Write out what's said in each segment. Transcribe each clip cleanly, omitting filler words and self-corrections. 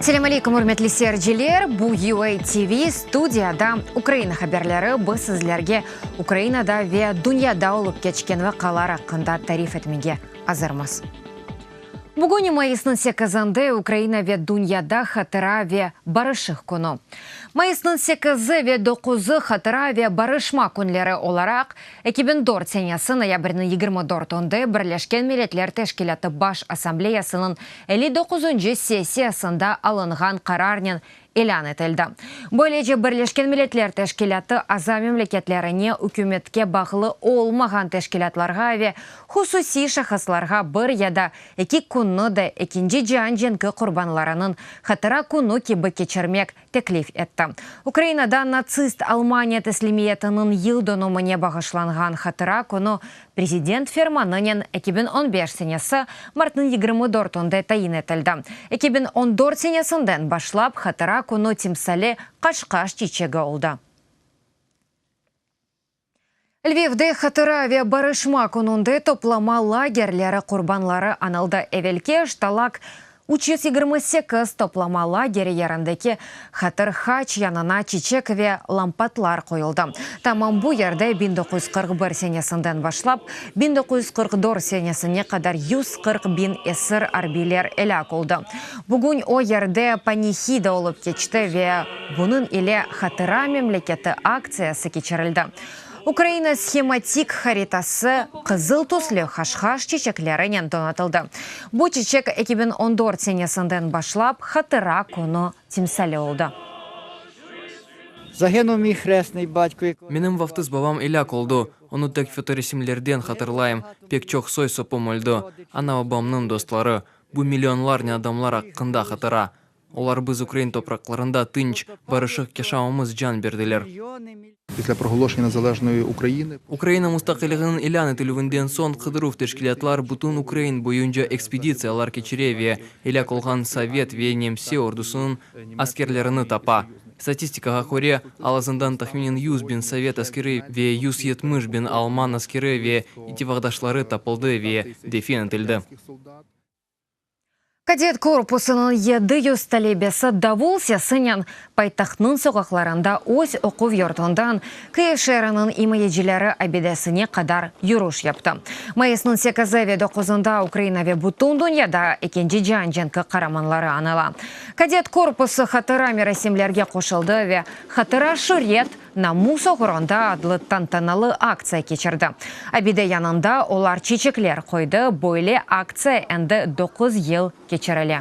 Assalamu alaikum, hurmatli seyirciler. Bu UA TV studiyada Ukraina haberleri bu sizlerge Ukrainada ve dünyada olup geçken vakalar hakkında tarif etmege hazırmız. Bugün Mayıs'ın 8'inde Ukraina ve dünyada hatıra ve barışık konu. Mayıs'ın 8'i ve 9'u hatıra ve barışma günleri olarak 2004 senesi noyabr'ın 24'ünde Birleşken Milletler Teşkilatı Baş Asambleyası'nın 59. sesiyasında alınған kararının ilan etildi. Böylece Birleşken Milletler Teşkilatı Azam memleketlerine hükümetke bağlı olmayan teşkilatlarga ve hususi şahıslarga bir ya da iki kunnu da ikinci Cihan Cengi kurbanlarının hatıra kunu gibi geçirmek teklif etti. Ukrayna'da natsist Almanya teslimiyetinin yıl dönümüne bağışlanған hatıra kunu Prezident fermanının 2015 senesi Mart'ın 24'ünde tayin etildi. 2014 senesinden başlap hatıra kunu timsali Kaşkaş çiçeği oldu. Lviv'de hatıra ve barışma konunda toplama lagerleri kurbanları anıldı. Evvelki ştalak 328 toplama lageri yerindeki hatır haç yanına çiçek ve lampatlar koyuldu. Tamam bu yerde 1941 senesinden başlap 1944 senesine kadar 140 bin esir arbiler helak oldu. Bugün o yerde panihida olup geçti ve bunun ile hatıra memleketi aksiyası geçirildi. Ukraina schematik haritası kızıl tuslu haşhaş çiçeklerinin donatıldı. Bu çiçek 2014 senesinden başlap hatıra konu timsali oldu. Загинув мій хресний батько. Менің вафтыз бабам иляк oldu. Onu tek fotoresimlerden hatırlayım. Pek çok soy sopum oldu. Ana babamның dostları. Bu milyonlarca adamlar hakkında hatıra. Олар biz Ukrayna topraklarında tınç, barışık yaşamamız can berdiler. Після проголошення незалежної України Ukrayna müstakilliginin ilan edilüvinden son Kıdırov teşkilatlar bütün Ukrayna boyunca ekspeditsiyalar geçire ve ilak olgan Sovet ve Nemsi ordusunun askerlerini tapa. Statistikaga göre alazından tahminen 100 bin Sovet askeri ve 170 bin Alman askeri ve ittifakdaşları tapıldı ve defin edildi. Кадет корпусының 700 талебесі давулся сынен пайтақтың соғақларында өз оқу йортындан Киев шерінің имеджілері абедесіне қадар юруш япты. Mayıs'ın 8'i ve 9'unda Ukrayna ve bütün dünyada ikinci Cihan Cengi kahramanları anıla. Кадет korpusu hatıra merasimlerge koşuldu ve hatıra şüret Namus Oğrunda adlı tantanalı aksiya geçirdi. Abide yanında olar çiçekler koydu. Böyle aksiya endi 9 yıl geçirili.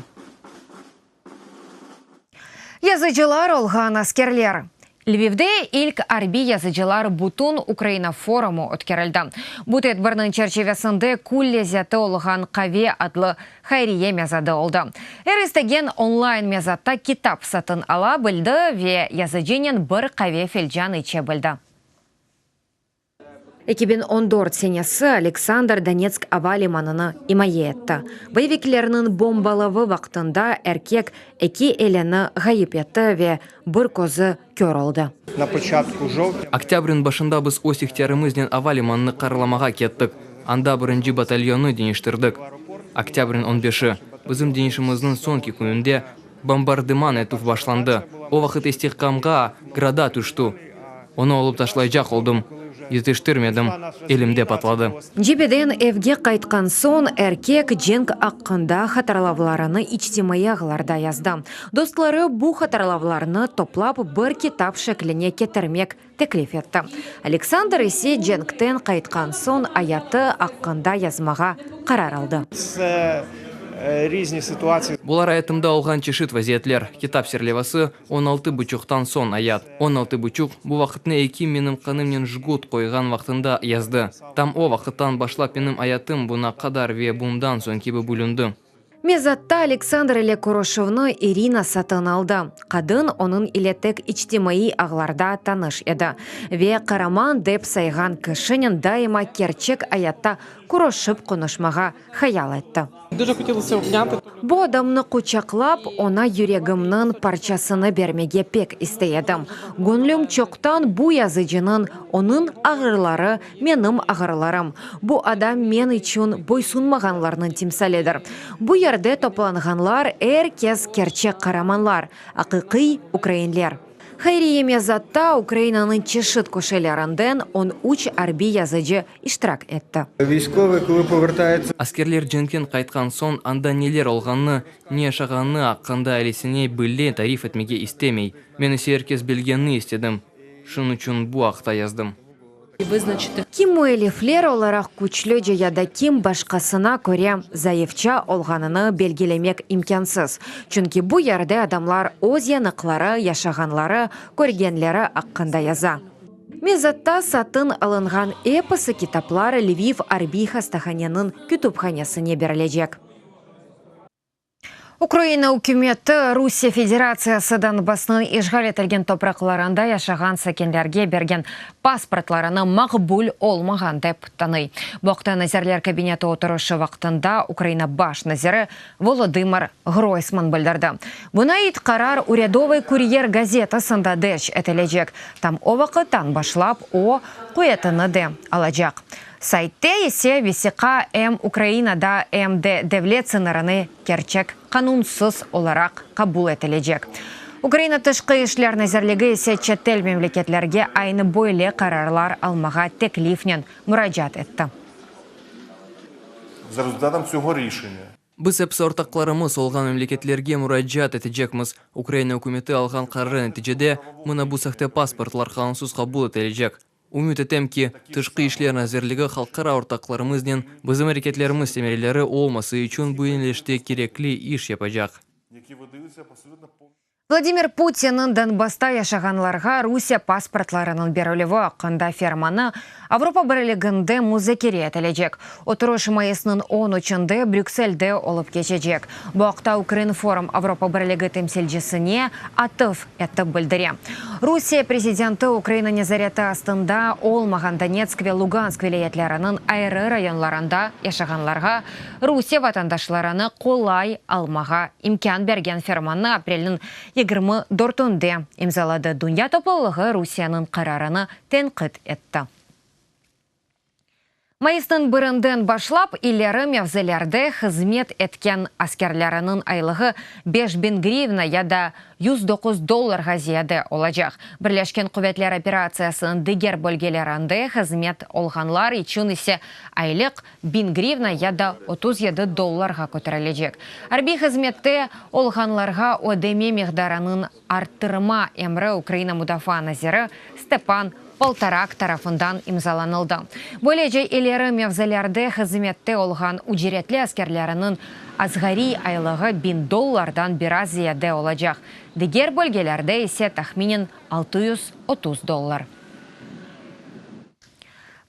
Yazıcılar olgan askerler. Lviv'de ilk harbi yazıcılar bütün Ukrayna forumu ötkürüldü. Bu tedbirinin çerçevesinde kulleziyeti olgan Kavi adlı hayriye mezadı oldu. Eristegen online mezatta kitap satın alabildi ve yazıcının bir kahve filcan içebildi. 2014 senesi Aleksandr Donetsk hava limanını himaye etti. Boyviklerinin bombalığı vaktında erkek iki elini gayip etti ve bir kozu kör oldu. Октябрьın başında biz o sekterimizden hava limanını qaralamağa kettik. Anda 1. batalyonu deniştirdik. Oktyabrın 15'i bizim denişimizin sonki gününde bombardıman etuf başlandı. O vakit istihkamga grada düştü. Onu olup taşlayacak oldum. Yetiştirmedim, elimde patladı. Cibeden evge qaytkan son erkek Cenk hakkında hatırlavlarını içtimai ağlarda yazdı. Dostları bu hatırlavlarını toplap bir kitap şekline getirmek teklif etti. Alexander ise Cenk'ten qaytkan son hayatı hakkında yazmağa karar aldı. Bular hayatımda olgan çeşit vaziyetler. Kitap serlevası 16,5'tan son ayat. 16,5 bu vakitni eki menim kanımnen jgut koygan vaktında yazdı. Tam o vakittan başlap benim hayatım buna kadar ve bundan son gibi bölündü. Mezatta Aleksandr ile Koroshevni Irina satın aldı. Kadın onun ile tek içtimai ağlarda tanış edi. Ve Karaman dep saygan kişinin daima gerçek hayatta күрөшүп конuşмага хаял айтты. Дуже хотілося обняти. Бу адамны кучаклап, она йөрегемнең парчасыны бермеге пек истеядым. Гөнлем чоктан бу язычының, onun агырлары менің агырларым. Бу адам мен үчүн бойсунмаганларның тимсаледер. Бу yerде топланганлар эркес керчек караманлар, акыкый украинлер. Хайрие мезатта Украинаның чешит көшелерінден он уч арби язычы иштирак етті. Військові, коли повертаються, Аскерлер жөнкен қайтқан сон анда нелер олғанны, не ашағанны аққанда әлесіне біле тариф етмеге істемей. Мені серкес білгенні істедім. Шын үшін бу ақта яздым. Визначити. Ким муэлифлер оларақ күчлі жаяда ким башқасына көре зайыфча олғаныны белгілемек имкансыз. Чүнки бу yerде адамлар өз яныклары, яшаганлары, көргенлері аққында яза. Мезатта сатын алынған эпосы китаплары Львив Арби хастаханянын күтупханесіне берілежек. Украина үкіметі Русия Федерациясы Донбассның ишгал етілген топрақларында яшаған сәкенлерге берген паспортларыны мақбул олмаған деп таный. Боқта назерлер кабинеті отырышы вақтында Украина баш назері Володимир Гройсман білдірді. Бұна ит қарар урядовый курьер газетасында дэш етілежек. Там о вақыттан башлап о қоятыны де алажақ. Сайтте есе висіқа Украинада МД девлет сынарыны керчек канунсыз оларақ қабул етілежек. Украина тышқы ішлер назерлігі есе четтел мемлекетлерге айны бойлы қарарлар алмаға теклифнен мұраджат етті. За результатом цього рішення Біз әпсі ортақларымыз олған мемлекетлерге мұраджат етежекміз. Украина үкіметі алған қарары нәтижеде мұна бұсақты паспортлар қалансыз қабул етілежек. Үміт етем ки, тышқы ішлер назерлігі халқара ортақларымызден бізім әрекетлеріміз темерелері олмасы үшін бұйынлеште керекли иш япажақ. які видаються абсолютно Владимир Путинның Донбасста яшаганларға Русия паспортларының берілігі ақында ферманы Авропа бірлігінде музыкере етілежек. Отырыш майысының 13-інде Брюксельде олып кечежек. Бұақта Украин форум Авропа бірлігі темселжісіне атыф етті білдіре. Русия президенті Украина незареті астында олмаған Донецк ве Луганск вилаятларының айры районларында яшаганларға Русия ватандашларыны қолай алмаға имкан берген ферманы апрелінің 24-інде имзалады. Дүния топлылығы Русияның қарарыны тенқит етті. Майыстың бірінден башлап, илері мевзелерді қызмет еткен аскерлерінің айлығы 5000 гривна яда $109 зияды олажақ. Бірлешкен Құветлер операциясының дегер бөлгелерінде қызмет олғанлар үшін есе айлық 1000 гривна яда $37 көтерілежек. Арби қызметті олғанларға өдеме меғдарының арттырма емрі Украина мұдафа назері Степан Полторак тарафындан имзаланылды. Бөлеже елері мевзелерді қызметті олған үджіретлі аскерлерінің азғари айлығы $1000 біраз зияды олажақ. Дегер бөлгелерді есе тахминен $630.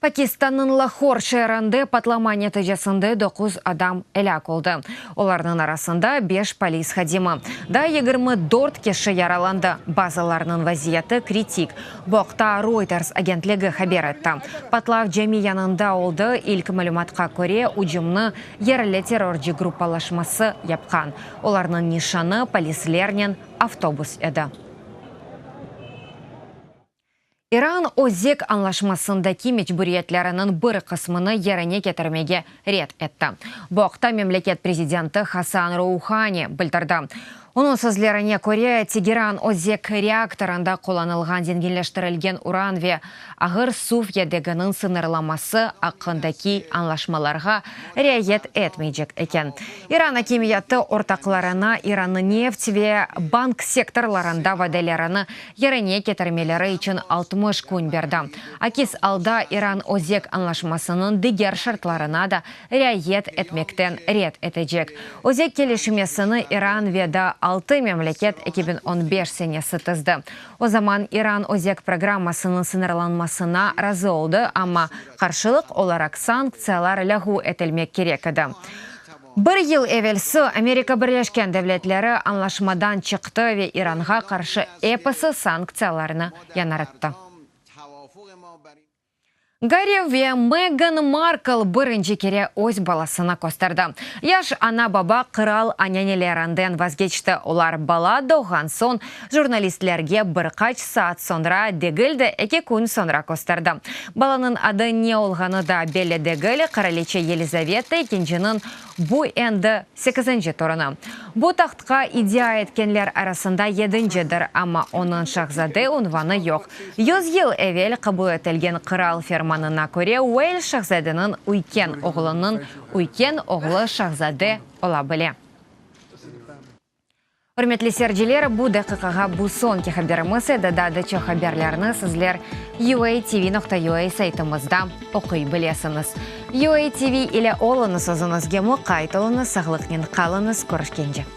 Пакистанның Лахор шәрінде патлама нәтижесінде 9 адам әлек олды. Олардың арасында 5 полис хадимы. Да 24 кеші яраланды. Базаларының вазияты критик. Боқта Reuters агентлігі хабер етті. Патлав жәми янында олды илк мәліматқа көре ұжымны ерлі террорджи группалашмасы япқан. Олардың нишаны полислернен автобус еді. Иран ОЗЕК анлашмасындaki мечбуриетлерінің бір қысмыны еріне кетірмеге рет етті. Боқта мемлекет президенті Хасан Роухани білдірді. Оның сөзлеріне көре Тегеран ОЗЕК реакторында қоланылған денгенлештірілген уран ве ағыр суф едегінің сынырламасы ақындаки анлашмаларға реагет етмейджек екен. Иран акимияты ортақларына Иранны нефть ве банк секторларында ваделеріні еріне кетірмелері үшін 60 күн берді. Акис алда Иран ОЗЕК анлашмасының дегер шартларына да реагет етмектен рет етежек. ОЗЕК келешімесіні Иран веда 6 мемлекет 2015 сенесі тізді. О zaman Иран ОЗЕК программасының сынырланмасына разы олды, амма қаршылық оларақ санкциялар ләғу етілмек керек еді. Бір ел әвелсі Америка Бірлешкен Девлетлері анлашмадан чықты ве Иранға қаршы эпосы санкцияларыны янарытты. Гарри ве Меган Маркл бірінші кере өз баласына костарды. Яш ана баба қырал анянелерінден вазгечті. Олар бала доған сон журналистлерге бірқач саат сонра дегілді 2 күн сонра костарды. Баланың ады не олғаны да белі дегілі Королече Елизавета кенжінің бұ әнді 8-ші тұрыны. Бұ тақтқа идея еткенлер арасында 7-шідір, ама оның шахзаде унваны yok. 100 ел әвел қабыл етілген қырал ферманына көре Уэльс шахзадының уйкен оғлы шахзаде ола біле. Үрметлі серджилер, бұ дақиқаға бұ сонки хаберімізі дадады чо хаберлеріні сізлер UATV.ua сайтымызда оқи білесіңіз. UATV иле олыңыз өзіңізге мұқайтылыңыз, сағлықнен қалыңыз көрішкенже.